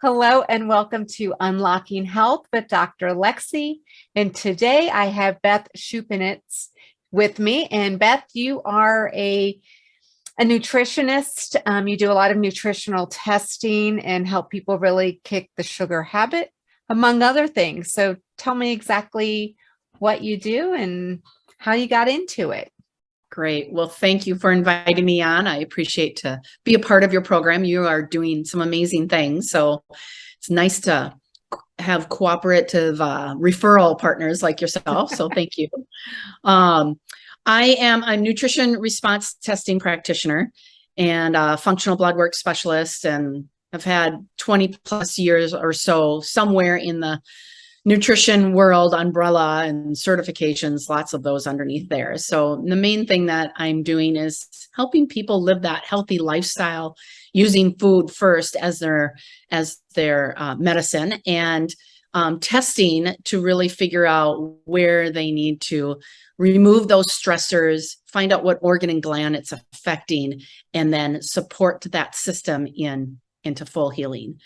Hello and welcome to Unlocking Health with Dr. Alexi. And today I have Beth Schupanitz with me. And Beth, you are a nutritionist. You do a lot of nutritional testing and help people really kick the sugar habit, among other things. So tell me exactly what you do and how you got into it. Great. Well, thank you for inviting me on. I appreciate to be a part of your program. You are doing some amazing things. So it's nice to have cooperative referral partners like yourself. So thank you. I am a nutrition response testing practitioner and a functional bloodwork specialist, and I've had 20 plus years or so somewhere in the nutrition world umbrella and certifications, lots of those underneath there. So the main thing that I'm doing is helping people live that healthy lifestyle using food first as their medicine, and testing to really figure out where they need to remove those stressors, find out what organ and gland it's affecting, and then support that system into full healing.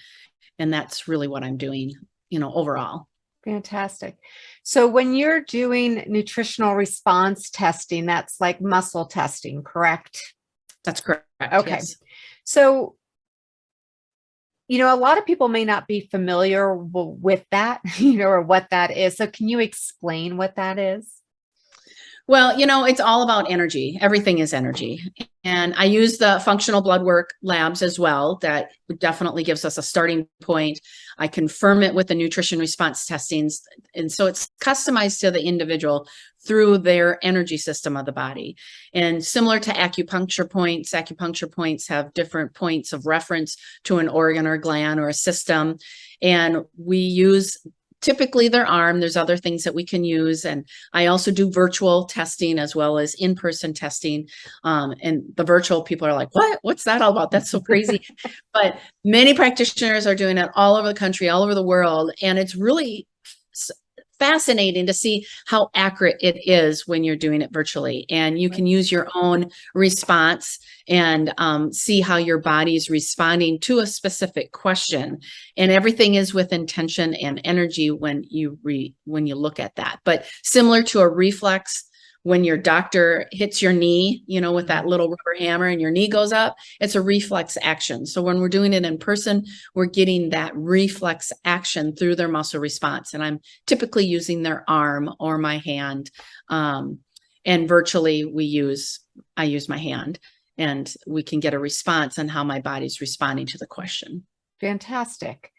And that's really what I'm doing, overall. Fantastic. So when you're doing nutritional response testing, that's like muscle testing, correct? That's correct. Okay. Yes. So, a lot of people may not be familiar with that, or what that is. So can you explain what that is? Well, it's all about energy. Everything is energy. And I use the functional blood work labs as well. That definitely gives us a starting point. I confirm it with the nutrition response testings. And so it's customized to the individual through their energy system of the body. And similar to acupuncture points have different points of reference to an organ or gland or a system. And we use typically their arm. There's other things that we can use. And I also do virtual testing as well as in-person testing. And the virtual people are like, what's that all about? That's so crazy. But many practitioners are doing it all over the country, all over the world. And it's really fascinating to see how accurate it is when you're doing it virtually. And you can use your own response and see how your body is responding to a specific question. And everything is with intention and energy when you look at that. But similar to a reflex, when your doctor hits your knee, with that little rubber hammer and your knee goes up, it's a reflex action. So when we're doing it in person, we're getting that reflex action through their muscle response. And I'm typically using their arm or my hand. And virtually I use my hand, and we can get a response on how my body's responding to the question. Fantastic.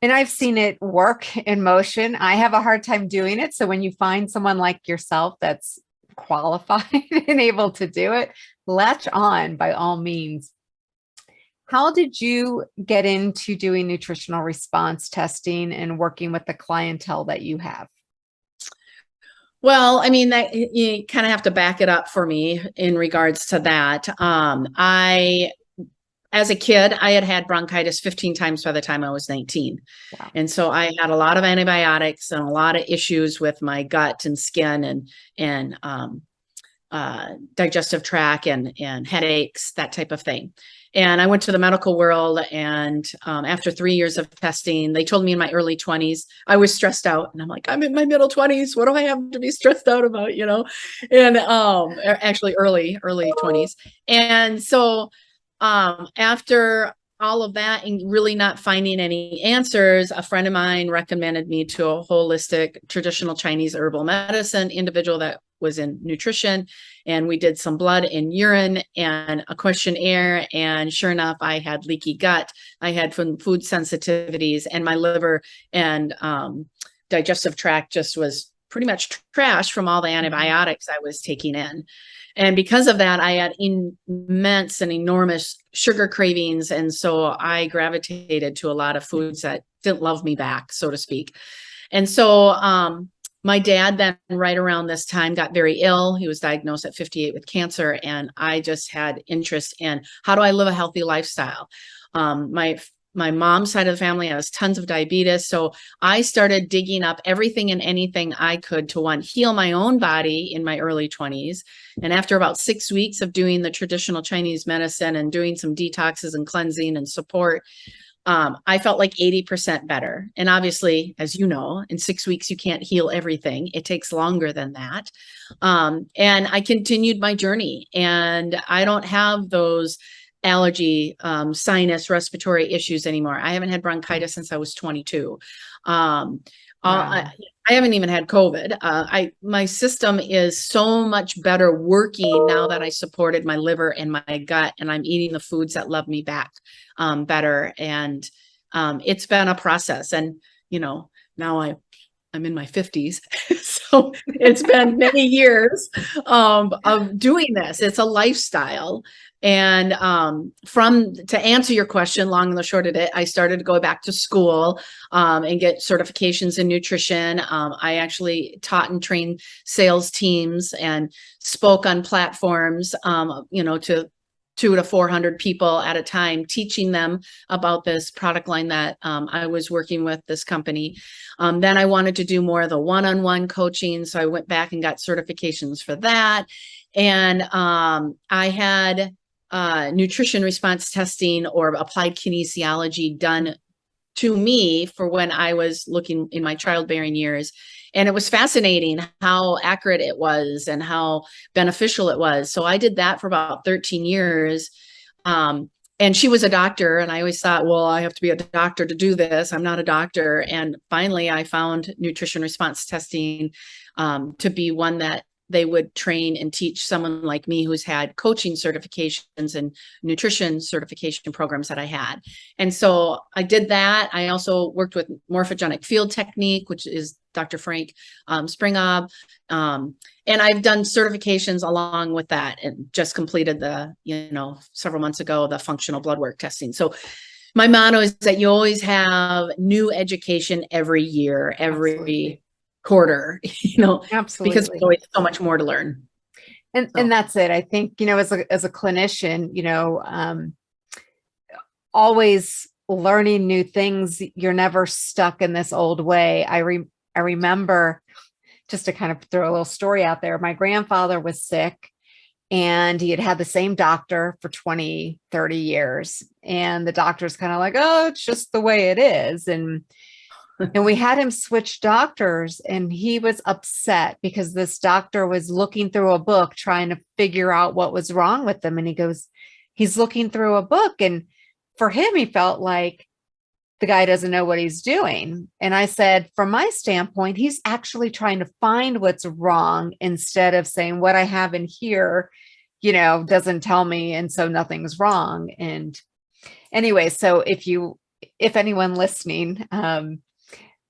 And I've seen it work in motion. I have a hard time doing it. So when you find someone like yourself that's qualified and able to do it, latch on by all means. How did you get into doing nutritional response testing and working with the clientele that you have? Well, that you kind of have to back it up for me in regards to that. As a kid, I had bronchitis 15 times by the time I was 19. Wow. And so I had a lot of antibiotics and a lot of issues with my gut and skin and digestive tract and headaches, that type of thing. And I went to the medical world, and after 3 years of testing, they told me in my early 20s, I was stressed out. And I'm like, I'm in my middle 20s. What do I have to be stressed out about, And actually early 20s. And so after all of that and really not finding any answers, a friend of mine recommended me to a holistic traditional Chinese herbal medicine individual that was in nutrition. And we did some blood and urine and a questionnaire. And sure enough, I had leaky gut. I had food sensitivities, and my liver and digestive tract just was pretty much trash from all the antibiotics I was taking in. And because of that, I had immense and enormous sugar cravings. And so I gravitated to a lot of foods that didn't love me back, so to speak. And so my dad then right around this time got very ill. He was diagnosed at 58 with cancer. And I just had interest in how do I live a healthy lifestyle? My mom's side of the family has tons of diabetes. So I started digging up everything and anything I could to heal my own body in my early 20s. And after about 6 weeks of doing the traditional Chinese medicine and doing some detoxes and cleansing and support, I felt like 80% better. And obviously, as you know, in 6 weeks, you can't heal everything. It takes longer than that. And I continued my journey, and I don't have those allergy, sinus, respiratory issues anymore. I haven't had bronchitis since I was 22. Wow. I haven't even had COVID. My system is so much better working now that I supported my liver and my gut, and I'm eating the foods that love me back better. And it's been a process. And now I'm in my 50s, so it's been many years of doing this. It's a lifestyle. And to answer your question, long and the short of it, I started to go back to school and get certifications in nutrition. I actually taught and trained sales teams and spoke on platforms, to 200 to 400 people at a time, teaching them about this product line that I was working with, this company. Then I wanted to do more of the one-on-one coaching, so I went back and got certifications for that. And I had nutrition response testing or applied kinesiology done to me for when I was looking in my childbearing years. And it was fascinating how accurate it was and how beneficial it was. So I did that for about 13 years. And she was a doctor, and I always thought, well, I have to be a doctor to do this. I'm not a doctor. And finally, I found nutrition response testing to be one that they would train and teach someone like me who's had coaching certifications and nutrition certification programs that I had. And so I did that. I also worked with morphogenic field technique, which is Dr. Frank Springob. And I've done certifications along with that, and just completed several months ago, the functional blood work testing. So my motto is that you always have new education every year, every Absolutely. quarter, Absolutely. because there's always so much more to learn. And that's it. I think, as a clinician, always learning new things. You're never stuck in this old way. I remember, just to kind of throw a little story out there, my grandfather was sick, and he had had the same doctor for 20, 30 years. And the doctor's kind of like, oh, it's just the way it is. And we had him switch doctors, and he was upset because this doctor was looking through a book trying to figure out what was wrong with him. And he goes, he's looking through a book. And for him, he felt like the guy doesn't know what he's doing. And I said, from my standpoint, he's actually trying to find what's wrong instead of saying what I have in here, doesn't tell me. And so nothing's wrong. And anyway, so if anyone listening,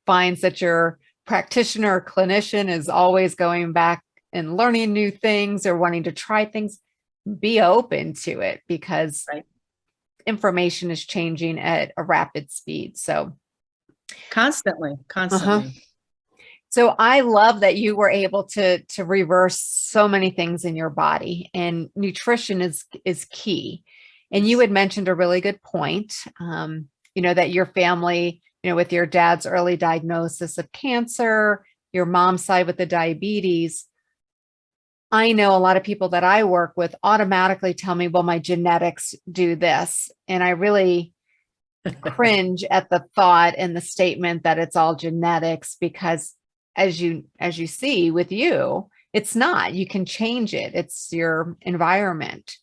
finds that your practitioner or clinician is always going back and learning new things or wanting to try things, be open to it, because information is changing at a rapid speed. So constantly. So I love that you were able to reverse so many things in your body, and nutrition is key. And you had mentioned a really good point, that your family, with your dad's early diagnosis of cancer, your mom's side with the diabetes. I know a lot of people that I work with automatically tell me, well, my genetics do this. And I really cringe at the thought and the statement that it's all genetics, because as you see with you, it's not. You can change it. It's your environment.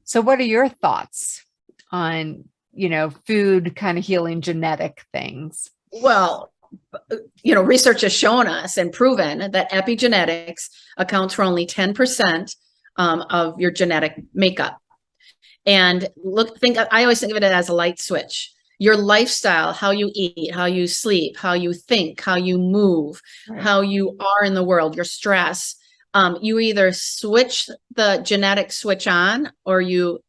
So what are your thoughts on food kind of healing genetic things? Well, research has shown us and proven that epigenetics accounts for only 10% of your genetic makeup. And I always think of it as a light switch. Your lifestyle, how you eat, how you sleep, how you think, how you move, how you are in the world, your stress, you either switch the genetic switch on, or you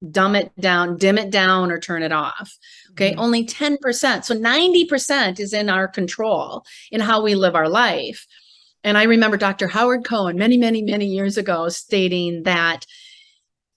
dim it down, or turn it off. Okay. Only 10%. So 90% is in our control in how we live our life. And I remember Dr. Howard Cohen many, many, many years ago stating that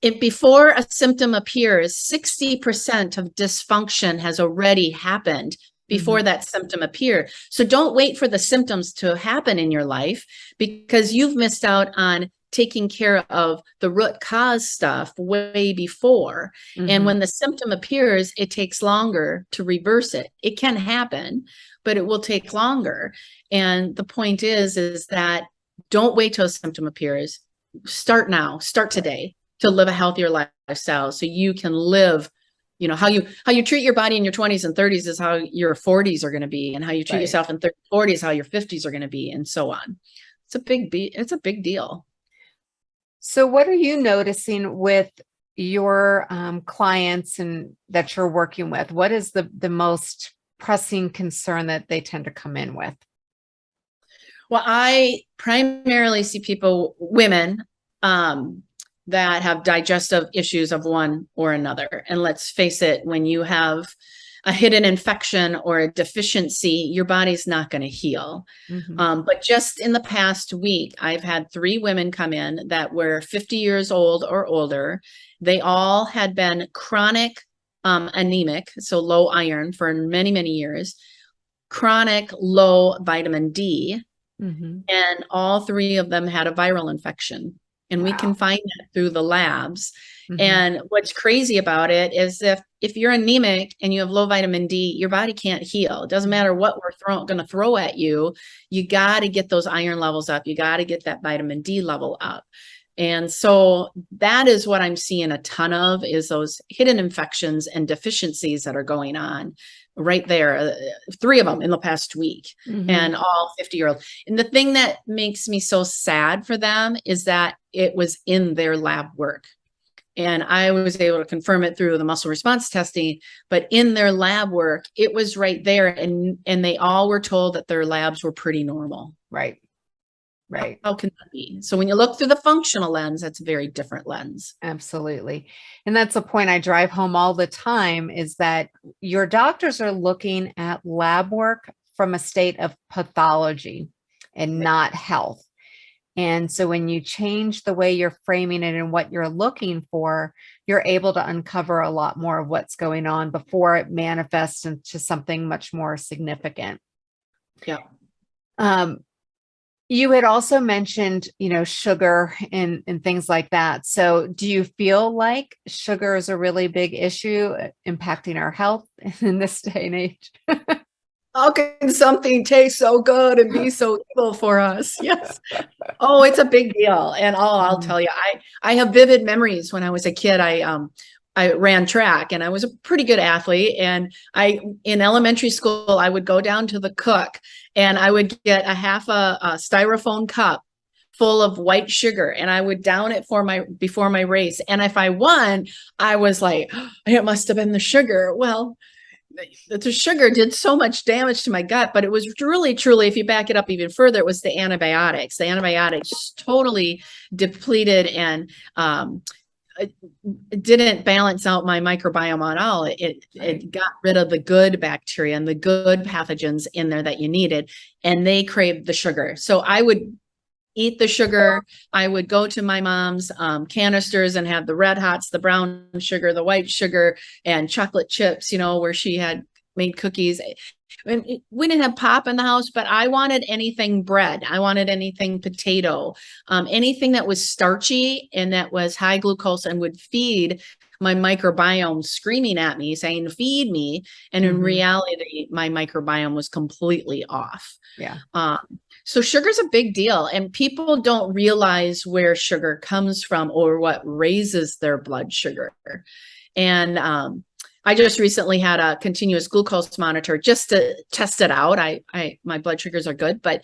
before a symptom appears, 60% of dysfunction has already happened before that symptom appeared. So don't wait for the symptoms to happen in your life, because you've missed out on taking care of the root cause stuff way before. And when the symptom appears, it takes longer to reverse it. It can happen, but it will take longer. And the point is that don't wait till a symptom appears. Start now, start today to live a healthier lifestyle so you can live, you know, how you treat your body in your 20s and 30s is how your 40s are going to be, and how you treat yourself in 30s, 40s, how your 50s are going to be, and so on. It's a big deal. So what are you noticing with your clients and that you're working with? What is the most pressing concern that they tend to come in with? Well, I primarily see women, that have digestive issues of one or another. And let's face it, when you have a hidden infection or a deficiency, your body's not going to heal. But just in the past week, I've had 3 women come in that were 50 years old or older. They all had been chronic anemic, so low iron for many, many years, chronic low vitamin D, and all 3 of them had a viral infection. And we can find that through the labs. And what's crazy about it is if you're anemic and you have low vitamin D, your body can't heal. It doesn't matter what we're going to throw at you. You got to get those iron levels up. You got to get that vitamin D level up. And so that is what I'm seeing a ton of, is those hidden infections and deficiencies that are going on right there. 3 of them in the past week, and all 50-year-old. And the thing that makes me so sad for them is that it was in their lab work. And I was able to confirm it through the muscle response testing, but in their lab work, it was right there. And they all were told that their labs were pretty normal. Right. How can that be? So when you look through the functional lens, that's a very different lens. Absolutely. And that's a point I drive home all the time, is that your doctors are looking at lab work from a state of pathology and not health. And so when you change the way you're framing it and what you're looking for, you're able to uncover a lot more of what's going on before it manifests into something much more significant. Yeah. You had also mentioned, sugar and things like that. So do you feel like sugar is a really big issue impacting our health in this day and age? How can something taste so good and be so evil for us? Yes. Oh, it's a big deal. And I'll tell you, I have vivid memories. When I was a kid, I ran track and I was a pretty good athlete. And in elementary school, I would go down to the cook and I would get a half a styrofoam cup full of white sugar, and I would down it before my race. And if I won, I was like, oh, it must have been the sugar. Well, the sugar did so much damage to my gut, but it was really, truly, if you back it up even further, it was the antibiotics. The antibiotics totally depleted and it didn't balance out my microbiome at all. It got rid of the good bacteria and the good pathogens in there that you needed, and they craved the sugar. So I would eat the sugar. I would go to my mom's canisters and have the red hots, the brown sugar, the white sugar, and chocolate chips, where she had made cookies. And we didn't have pop in the house, but I wanted anything bread. I wanted anything potato, anything that was starchy and that was high glucose and would feed my microbiome, screaming at me, saying, feed me. And in reality, my microbiome was completely off. Yeah. So sugar's a big deal, and people don't realize where sugar comes from or what raises their blood sugar. And I just recently had a continuous glucose monitor just to test it out. My blood sugars are good, but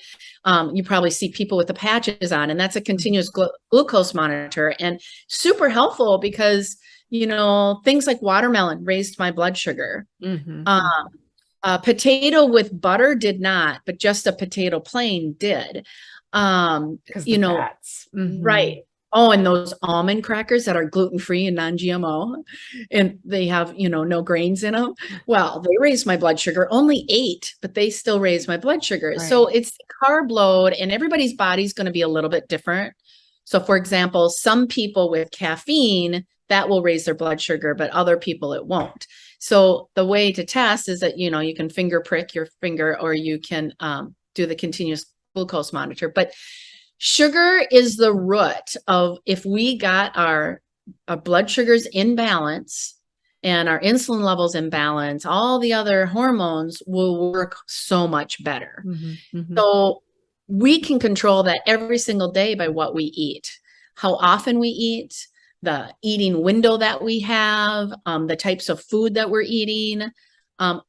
you probably see people with the patches on, and that's a continuous glucose monitor, and super helpful because, things like watermelon raised my blood sugar. Potato with butter did not, but just a potato plain did. Fats. Right. Oh, and those almond crackers that are gluten-free and non-GMO, and they have, no grains in them. Well, they raise my blood sugar, only 8, but they still raise my blood sugar. Right. So it's the carb load, and everybody's body's going to be a little bit different. So for example, some people with caffeine, that will raise their blood sugar, but other people it won't. So the way to test is that, you can finger prick your finger, or you can do the continuous glucose monitor. But Sugar is the root of, if we got our blood sugars in balance and our insulin levels in balance, all the other hormones will work so much better. So we can control that every single day by what we eat, how often we eat, the eating window that we have, the types of food that we're eating,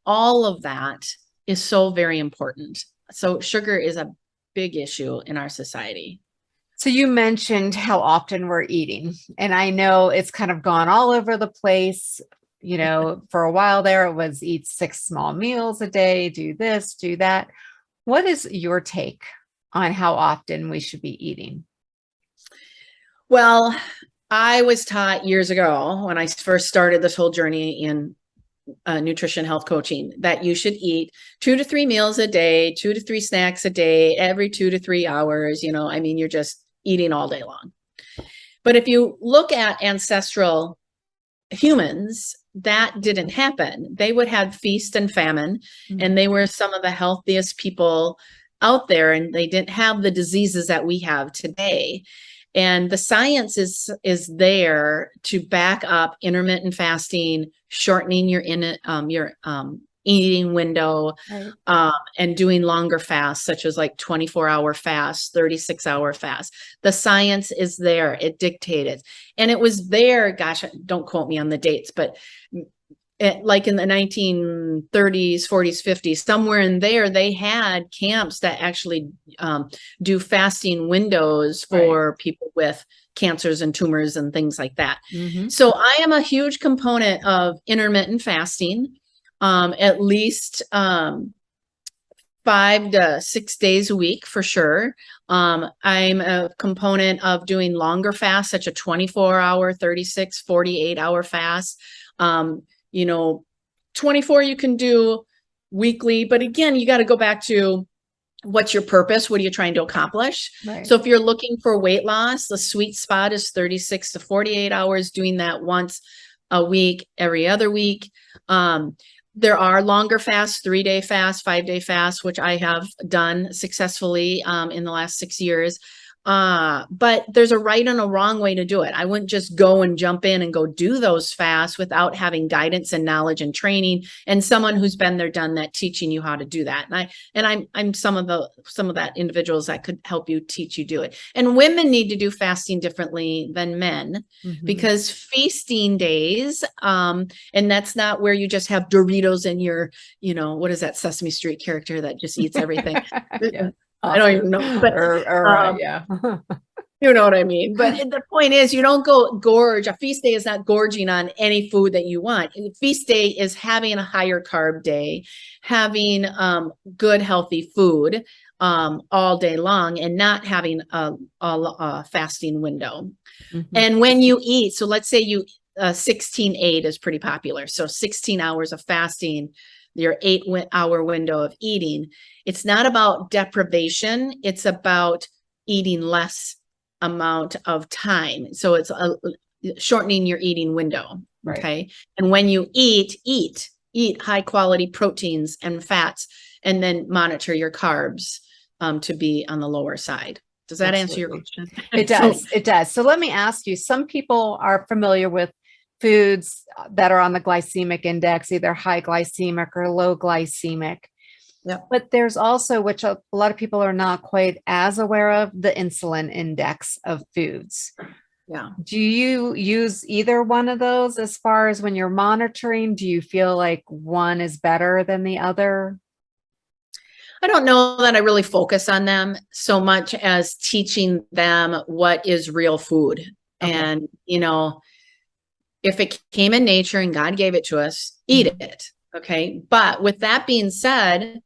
all of that is so very important. So sugar is a big issue in our society. So you mentioned how often we're eating, and I know it's kind of gone all over the place. You know, for a while there, it was eat 6 small meals a day, do this, do that. What is your take on how often we should be eating? Well, I was taught years ago when I first started this whole journey in nutrition health coaching that you should eat 2 to 3 meals a day, 2 to 3 snacks a day, every 2 to 3 hours. You know, I mean, you're just eating all day long. But if you look at ancestral humans, that didn't happen. They would have feast and famine, and they were some of the healthiest people out there, and they didn't have the diseases that we have today. And the science is there to back up intermittent fasting, shortening your eating window, right, and doing longer fasts, such as like 24-hour fasts, 36-hour fasts. The science is there. It dictated. And it was there, gosh, don't quote me on the dates, but like in the 1930s, 40s, 50s, somewhere in there, they had camps that actually do fasting windows for right, people with cancers and tumors and things like that. So I am a huge component of intermittent fasting, at least 5 to 6 days a week for sure. I'm a component of doing longer fasts, such a 24-hour, 36, 48-hour fast. You know, 24 you can do weekly, but again, you got to go back to what's your purpose? What are you trying to accomplish? Right. So if you're looking for weight loss, the sweet spot is 36 to 48 hours, doing that once a week, every other week. There are longer fasts, 3-day fasts, 5-day fasts, which I have done successfully in the last 6 years. But there's a right and a wrong way to do it. I wouldn't just go and jump in and go do those fasts without having guidance and knowledge and training and someone who's been there, done that, teaching you how to do that. And I'm some of that individuals that could help you, teach you do it. And women need to do fasting differently than men, because feasting days, and that's not where you just have Doritos in your, you know, what is that Sesame Street character that just eats everything? Yeah. I don't even know, but yeah. You know what I mean? But the point is, you don't go gorge. A feast day is not gorging on any food that you want. A feast day is having a higher carb day, having good, healthy food all day long, and not having a fasting window. And when you eat, so let's say you 16-8 is pretty popular. So 16 hours of fasting, your 8-hour window of eating. It's not about deprivation. It's about eating less amount of time. So it's shortening your eating window. Right. Okay. And when you eat high quality proteins and fats, and then monitor your carbs to be on the lower side. Does that answer your question? It does. It does. So let me ask you, some people are familiar with foods that are on the glycemic index, either high glycemic or low glycemic. Yeah. But there's also, which a lot of people are not quite as aware of, the insulin index of foods. Yeah. Do you use either one of those as far as when you're monitoring? Do you feel like one is better than the other? I don't know that I really focus on them so much as teaching them what is real food. Okay. And, you know, if it came in nature and God gave it to us, eat it. Okay. But with that being said,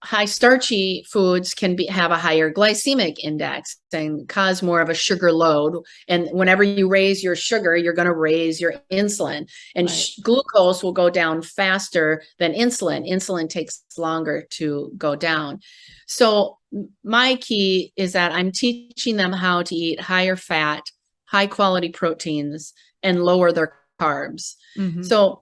high starchy foods can have a higher glycemic index and cause more of a sugar load. And whenever you raise your sugar, you're going to raise your insulin, and right, glucose will go down faster than insulin. Insulin takes longer to go down. So my key is that I'm teaching them how to eat higher fat, high quality proteins, and lower their carbs. So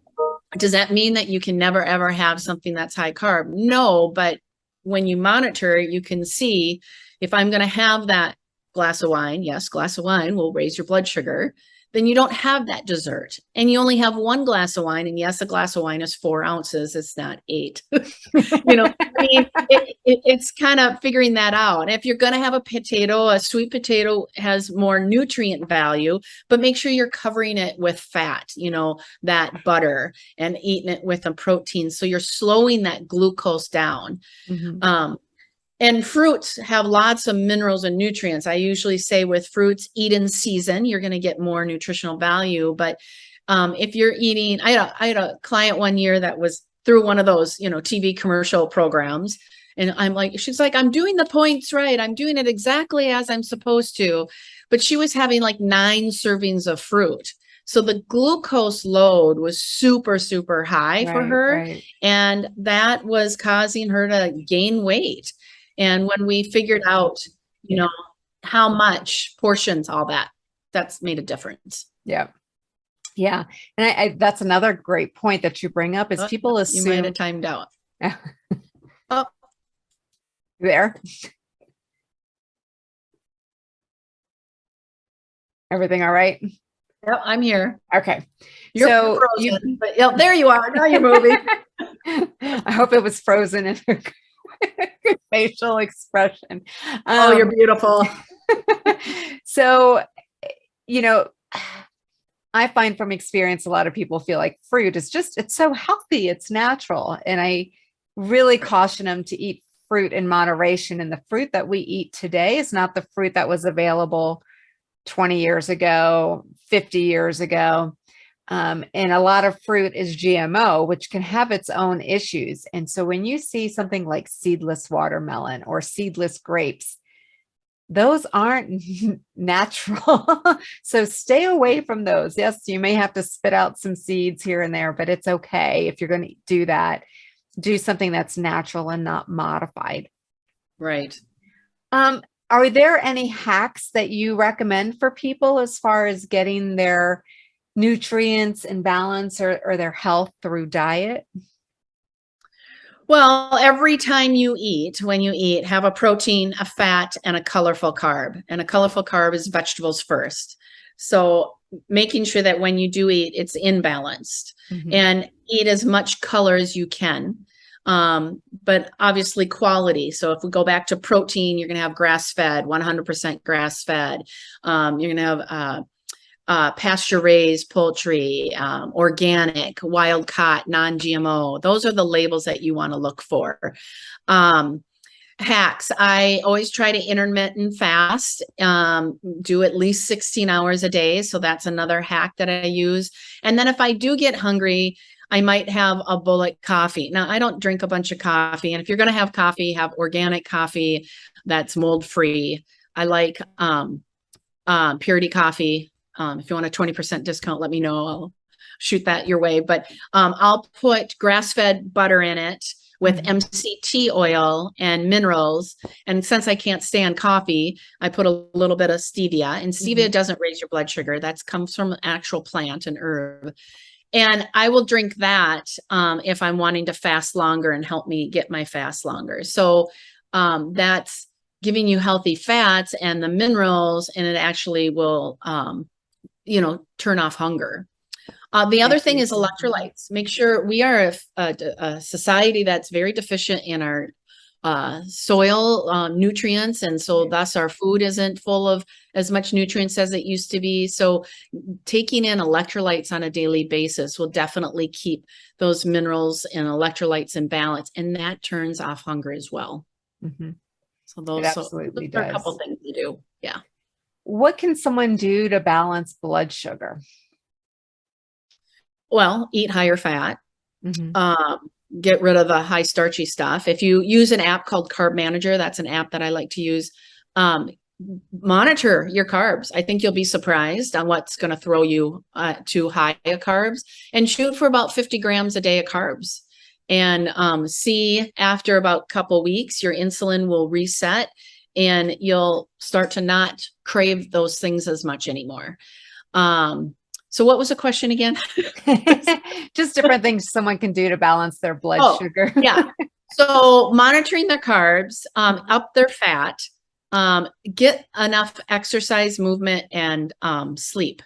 does that mean that you can never, ever have something that's high carb? No, but when you monitor, you can see if I'm going to have that glass of wine, yes, glass of wine will raise your blood sugar, then you don't have that dessert. And you only have one glass of wine. And yes, a glass of wine is 4 ounces. It's not 8. It's kind of figuring that out. And if you're going to have a potato, a sweet potato has more nutrient value, but make sure you're covering it with fat, that butter, and eating it with a protein. So you're slowing that glucose down. Mm-hmm. And fruits have lots of minerals and nutrients. I usually say with fruits, eat in season, you're going to get more nutritional value. But if you're eating, I had a client one year that was through one of those, TV commercial programs. And she's like, I'm doing the points right. I'm doing it exactly as I'm supposed to. But she was having like 9 servings of fruit. So the glucose load was super, super high for her. Right. And that was causing her to gain weight. And when we figured out, how much portions, all that's made a difference. Yeah. Yeah. And I that's another great point that you bring up is people assume. You might have timed out. Oh, there. Everything all right? Yep, I'm here. Okay. You're frozen, but there you are. Now you're moving. I hope it was frozen in a good facial expression. Oh, you're beautiful. So, I find from experience, a lot of people feel like fruit is it's so healthy, it's natural. And I really caution them to eat fruit in moderation. And the fruit that we eat today is not the fruit that was available 20 years ago, 50 years ago. And a lot of fruit is GMO, which can have its own issues. And so when you see something like seedless watermelon or seedless grapes, those aren't natural. So stay away from those. Yes, you may have to spit out some seeds here and there, but it's okay. If you're going to do that, do something that's natural and not modified. Right. Are there any hacks that you recommend for people as far as getting their nutrients in balance or their health through diet? Well, every time when you eat, have a protein, a fat, and a colorful carb. And a colorful carb is vegetables first. So making sure that when you do eat, it's imbalanced. Mm-hmm. And eat as much color as you can. But obviously quality. So if we go back to protein, you're going to have grass-fed, 100% grass-fed. You're going to have pasture raised poultry, organic, wild caught, non-GMO. Those are the labels that you want to look for. Hacks. I always try to intermittent fast, do at least 16 hours a day. So that's another hack that I use. And then if I do get hungry, I might have a bullet coffee. Now, I don't drink a bunch of coffee. And if you're going to have coffee, have organic coffee that's mold free. I like Purity coffee. If you want a 20% discount, let me know. I'll shoot that your way. But I'll put grass-fed butter in it with MCT oil and minerals. And since I can't stand coffee, I put a little bit of stevia. And stevia doesn't raise your blood sugar. That comes from an actual plant, an herb. And I will drink that if I'm wanting to fast longer and help me get my fast longer. So that's giving you healthy fats and the minerals, and it actually will turn off hunger. The other thing is electrolytes. Make sure we are a society that's very deficient in our soil nutrients. And so thus our food isn't full of as much nutrients as it used to be. So taking in electrolytes on a daily basis will definitely keep those minerals and electrolytes in balance. And that turns off hunger as well. Mm-hmm. So those are a couple things to do. Yeah. What can someone do to balance blood sugar? Well, eat higher fat, get rid of the high starchy stuff. If you use an app called Carb Manager, that's an app that I like to use. Monitor your carbs. I think you'll be surprised on what's going to throw you too high carbs, and shoot for about 50 grams a day of carbs. And see after about a couple weeks, your insulin will reset and you'll start to not crave those things as much anymore. So what was the question again? Just different things someone can do to balance their blood sugar. Yeah. So monitoring their carbs, up their fat, get enough exercise, movement, and sleep.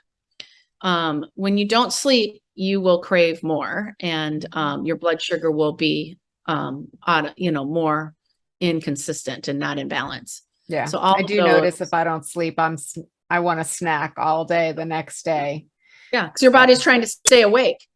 When you don't sleep, you will crave more, and your blood sugar will be more inconsistent and not in balance. Yeah. So all I of do those, notice if I don't sleep, I want to snack all day the next day. yeah, because your body's trying to stay awake,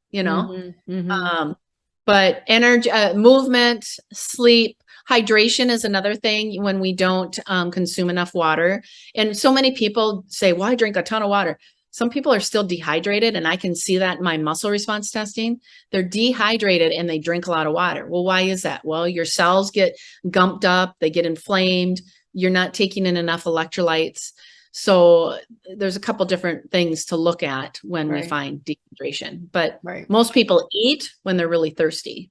But energy, movement, sleep, hydration is another thing when we don't consume enough water. And so many people say, well, I drink a ton of water. Some people are still dehydrated, and I can see that in my muscle response testing. They're dehydrated and they drink a lot of water. Well, why is that? Well, your cells get gumped up, they get inflamed. You're not taking in enough electrolytes. So there's a couple different things to look at when we find dehydration, but most people eat when they're really thirsty.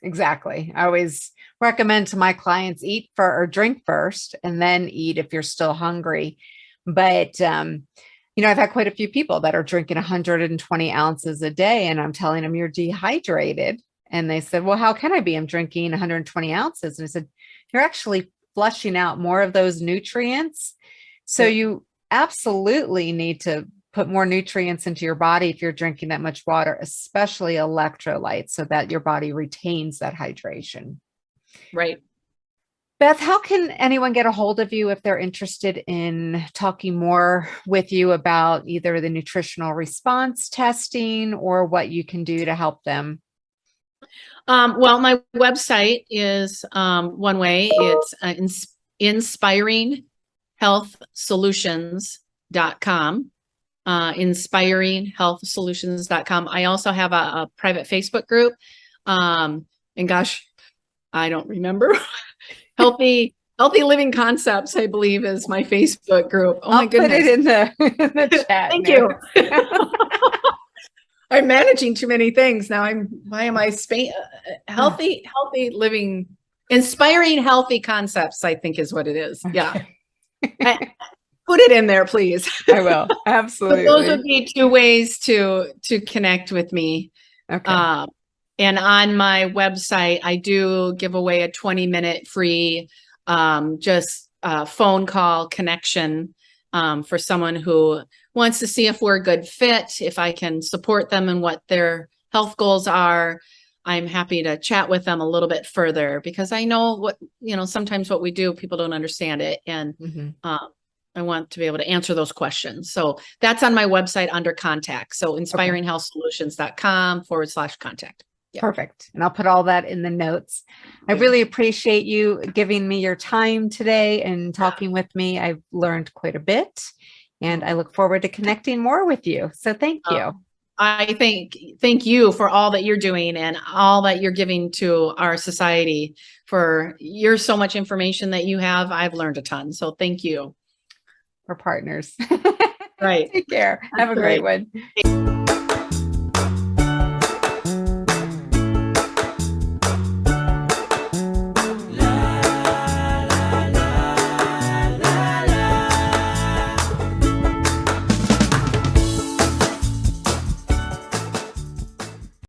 Exactly. I always recommend to my clients eat or drink first and then eat if you're still hungry. But, I've had quite a few people that are drinking 120 ounces a day, and I'm telling them you're dehydrated. And they said, well, how can I be? I'm drinking 120 ounces. And I said, you're actually flushing out more of those nutrients. So you absolutely need to put more nutrients into your body if you're drinking that much water, especially electrolytes, so that your body retains that hydration. Right. Beth, how can anyone get a hold of you if they're interested in talking more with you about either the nutritional response testing or what you can do to help them? Well, my website is one way. It's inspiringhealthsolutions.com. Inspiringhealthsolutions.com. I also have a private Facebook group. And gosh, I don't remember. Healthy Living Concepts, I believe, is my Facebook group. Oh, my goodness. Put it in the chat. Thank you. I'm managing too many things now. Healthy living, inspiring healthy concepts, I think is what it is. Yeah. Put it in there, please. I will. Absolutely. But those would be two ways to connect with me. Okay. And on my website, I do give away a 20-minute free phone call connection for someone who wants to see if we're a good fit, if I can support them in what their health goals are. I'm happy to chat with them a little bit further, because I know sometimes what we do, people don't understand it. And I want to be able to answer those questions. So that's on my website under contact. So inspiringhealthsolutions.com/contact. Yeah. Perfect. And I'll put all that in the notes. I really appreciate you giving me your time today and talking with me. I've learned quite a bit, and I look forward to connecting more with you. So thank you. I thank you for all that you're doing and all that you're giving to our society. You're so much information that you have. I've learned a ton. So thank you. We're partners. Right. Take care. Have a great one.